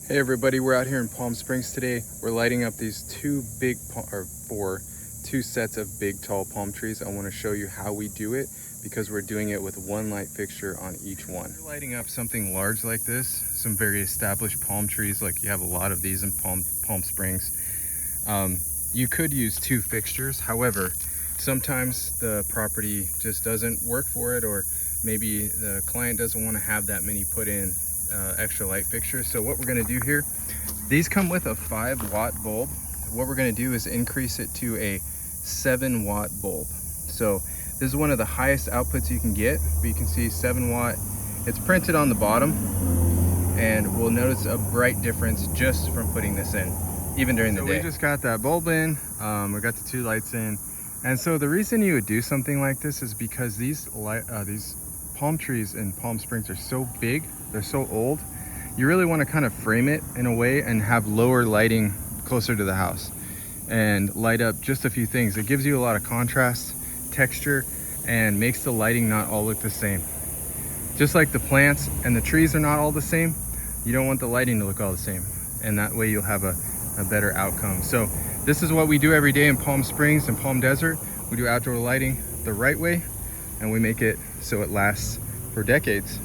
Hey everybody, we're out here in Palm Springs today. We're lighting up these two sets of big tall palm trees. I want to show you how we do it because we're doing it with one light fixture on each one. We're lighting up something large like this, some very established palm trees, like you have a lot of these in Palm Springs. You could use two fixtures. However, sometimes the property just doesn't work for it, or maybe the client doesn't want to have that many put in extra light fixtures. So what we're going to do here, these come with a 5-watt bulb. What we're going to do is increase it to a 7-watt bulb. So this is one of the highest outputs you can get, but you can see 7-watt. It's printed on the bottom, and we'll notice a bright difference just from putting this in, even during the day. We just got that bulb in, we got the 2 lights in, and so the reason you would do something like this is because these palm trees in Palm Springs are so big, they're so old, you really want to kind of frame it in a way and have lower lighting closer to the house and light up just a few things. It gives you a lot of contrast, texture, and makes the lighting not all look the same. Just like the plants and the trees are not all the same, you don't want the lighting to look all the same, and that way you'll have a better outcome. So this is what we do every day in Palm Springs and Palm Desert. We do outdoor lighting the right way, and we make it so it lasts for decades.